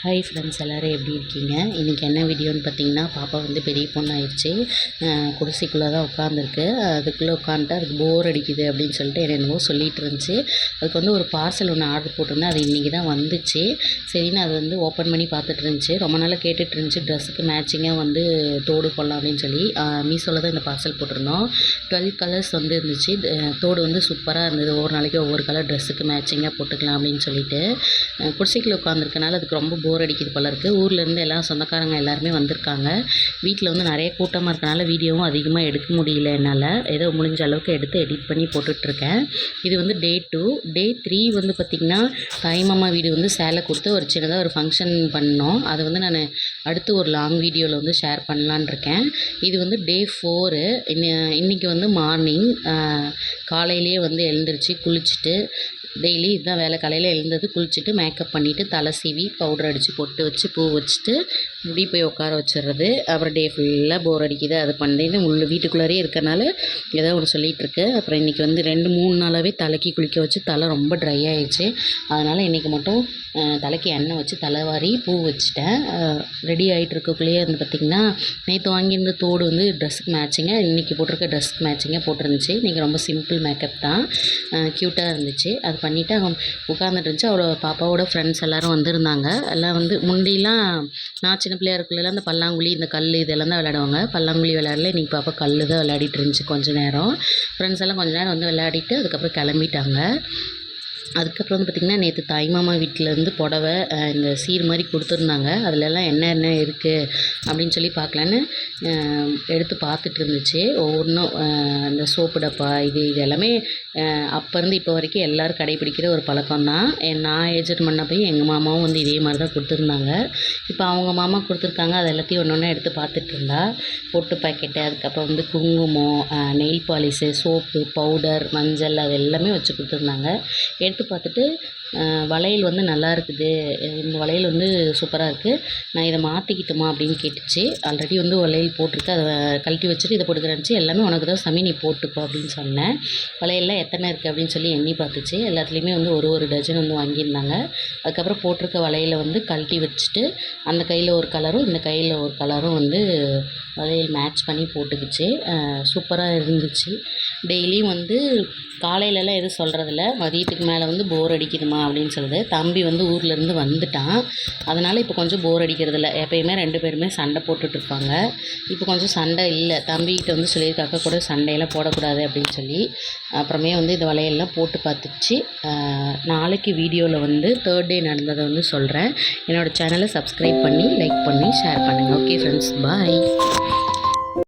Hi friends, எல்லோரும் எப்படி இருக்கீங்க? இன்றைக்கி என்ன வீடியோன்னு பார்த்தீங்கன்னா, பாப்பா வந்து பெரிய பொண்ணாயிடுச்சு. குடிசைக்குள்ளே தான் உட்காந்துருக்கு. அதுக்குள்ளே உட்காந்துட்டு அதுக்கு போர் அடிக்குது அப்படின்னு சொல்லிட்டு என்னென்னவோ சொல்லிகிட்டு இருந்துச்சு. அதுக்கு வந்து ஒரு பார்சல் ஒன்று ஆர்டர் போட்டிருந்தேன். அது இன்றைக்கி தான் வந்துச்சு. சரின்னு அது வந்து ஓப்பன் பண்ணி பார்த்துட்டு இருந்துச்சு. ரொம்ப நாளாக கேட்டுட்டு இருந்துச்சு, ட்ரெஸ்ஸுக்கு மேட்சிங்காக வந்து தோடு போடலாம் அப்படின்னு சொல்லி. மீஷோவில் தான் இந்த பார்சல் போட்டிருந்தோம். 12 கலர்ஸ் வந்து இருந்துச்சு. தோடு வந்து சூப்பராக இருந்தது. ஒவ்வொரு நாளைக்கு ஒவ்வொரு கலர் ட்ரெஸ்ஸுக்கு மேட்சிங்காக போட்டுக்கலாம் அப்படின்னு சொல்லிட்டு. குடிசைக்குள்ளே உட்காந்துருக்கனால அதுக்கு ரொம்ப போர் அடிக்குது போல இருக்குது. ஊர்லேருந்து எல்லாம் சொந்தக்காரங்க எல்லாருமே வந்திருக்காங்க. வீட்டில் வந்து நிறைய கூட்டமாக இருக்கனால வீடியோவும் அதிகமாக எடுக்க முடியல என்னால். ஏதோ முடிஞ்ச அளவுக்கு எடுத்து எடிட் பண்ணி போட்டுட்ருக்கேன். இது வந்து டே 2. டே 3 வந்து பார்த்திங்கன்னா, தாய்மாமா வீடு வந்து சேலை கொடுத்து ஒரு சின்னதாக ஒரு ஃபங்க்ஷன் பண்ணோம். அதை வந்து நான் அடுத்து ஒரு லாங் வீடியோவில் வந்து ஷேர் பண்ணலான் இருக்கேன். இது வந்து டே 4. இன்றைக்கி வந்து மார்னிங் காலையிலேயே வந்து எழுந்திரிச்சு குளிச்சுட்டு டெய்லி இதுதான் வேலை. காலையில் எழுந்தது, குளிச்சுட்டு மேக்கப் பண்ணிவிட்டு தலை சீவி பவுடர் அடித்து பொட்டு வச்சு பூ வச்சுட்டு இப்படி போய் உட்கார வச்சிடுறது. அப்புறம் டே ஃபுல்லாக போர் அடிக்குது, அது பண்ணிட்டு வீட்டுக்குள்ளாரே இருக்கனால ஏதோ ஒன்று சொல்லிகிட்ருக்கு. அப்புறம் இன்றைக்கி வந்து 2-3 நாளாகவே தலைக்கு குளிக்க வச்சு தலை ரொம்ப ட்ரை ஆகிடுச்சு. அதனால் இன்றைக்கி மட்டும் தலைக்கு எண்ணெய் வச்சு தலைவாரி பூ வச்சுட்டேன். ரெடி ஆகிட்டு இருக்கக்குள்ளேயே வந்து பார்த்திங்கன்னா, நேற்று வாங்கியிருந்த தோடு வந்து ட்ரெஸ்ஸுக்கு மேட்சிங்காக, இன்றைக்கி போட்டிருக்க ட்ரெஸ்ஸுக்கு மேட்சிங்காக போட்டிருந்துச்சு. இன்றைக்கி ரொம்ப சிம்பிள் மேக்கப் தான், க்யூட்டாக இருந்துச்சு. அது பண்ணிவிட்டு அவங்க உட்காந்துட்டு இருந்துச்சு. அவளோட பாப்பாவோட ஃப்ரெண்ட்ஸ் எல்லோரும் வந்திருந்தாங்க. எல்லாம் வந்து முந்திலாம் நான் சின்ன பிள்ளையா இருக்குள்ளலாம் இந்த பல்லாங்குழி, இந்த கல் இதெல்லாம் தான் விளையாடுவாங்க. பல்லாங்குழி விளையாடல. இன்றைக்கி பாப்பா கல் தான் விளையாடிட்டு இருந்துச்சு கொஞ்சம் நேரம். ஃப்ரெண்ட்ஸ் எல்லாம் கொஞ்சம் நேரம் வந்து விளையாடிட்டு அதுக்கப்புறம் கிளம்பிட்டாங்க. அதுக்கப்புறம் வந்து பார்த்திங்கன்னா, நேற்று தாய்மாமா வீட்டிலேருந்து புடவை இந்த சீர் மாதிரி கொடுத்துருந்தாங்க. அதிலெல்லாம் என்ன இருக்குது அப்படின்னு சொல்லி பார்க்கலான்னு எடுத்து பார்த்துட்டு இருந்துச்சு. ஒவ்வொன்றும் இந்த சோப்பு டப்பா இது எல்லாமே அப்போருந்து இப்போ வரைக்கும் எல்லோரும் கடைப்பிடிக்கிற ஒரு பழக்கம் தான். நான் ஏஜென்ட் பண்ண போய் எங்கள் மாமாவும் வந்து இதே மாதிரி தான் கொடுத்துருந்தாங்க. இப்போ அவங்க மாமா கொடுத்துருக்காங்க. அது எல்லாத்தையும் ஒன்று ஒன்றா எடுத்து பார்த்துட்டு இருந்தா. பொட்டு பாக்கெட்டு, அதுக்கப்புறம் வந்து குங்குமம், நெயில் பாலிஷு, சோப்பு, பவுடர், மஞ்சள் அது எல்லாமே வச்சு கொடுத்துருந்தாங்க. எடுத்து பார்த்துட்டு வளையல் வந்து நல்லா இருக்குது, இந்த வளையல் வந்து சூப்பராக இருக்குது, நான் இதை மாற்றிக்கிட்டுமா அப்படின்னு கேட்டுச்சு. ஆல்ரெடி வந்து வளையல் போட்டிருக்கு, அதை கழட்டி வச்சுட்டு இதை போட்டுக்கிறேன்னுச்சு. எல்லாமே உனக்கு தான் சாமி, நீ போட்டுக்கோ அப்படின்னு சொன்னேன். வளையல்லாம் எத்தனை இருக்குது அப்படின்னு சொல்லி எண்ணி பார்த்துச்சு. எல்லாத்துலேயுமே வந்து ஒரு டஜன் வந்து வாங்கியிருந்தாங்க. அதுக்கப்புறம் போட்டிருக்க வளையலை வந்து கழட்டி வச்சுட்டு அந்த கையில் ஒரு கலரும் இந்த கையில் ஒரு கலரும் வந்து வளையல் மேட்ச் பண்ணி போட்டுக்கிச்சு. சூப்பராக இருந்துச்சு. டெய்லியும் வந்து காலையிலலாம் எதுவும் சொல்கிறதில்ல, மதியத்துக்கு மேலே வந்து போர் அடிக்குதுமா அப்படின்னு சொல்லுது. தம்பி வந்து ஊர்லேருந்து வந்துட்டான். அதனால் இப்போ கொஞ்சம் போர் அடிக்கிறதில்ல. எப்பயுமே 2 பேருமே சண்டை போட்டுட்ருப்பாங்க. இப்போ கொஞ்சம் சண்டை இல்லை. தம்பிக்கிட்ட வந்து சொல்லியிருக்காக்க கூட சண்டையெல்லாம் போடக்கூடாது அப்படின்னு சொல்லி. அப்புறமே வந்து இந்த வளையல்லாம் போட்டு பார்த்துச்சு. நாளைக்கு வீடியோவில் வந்து 3rd டே நடந்ததை வந்து சொல்கிறேன். என்னோடய சேனலை சப்ஸ்கிரைப் பண்ணி லைக் பண்ணி ஷேர் பண்ணுங்கள். ஓகே ஃப்ரெண்ட்ஸ், பாய்.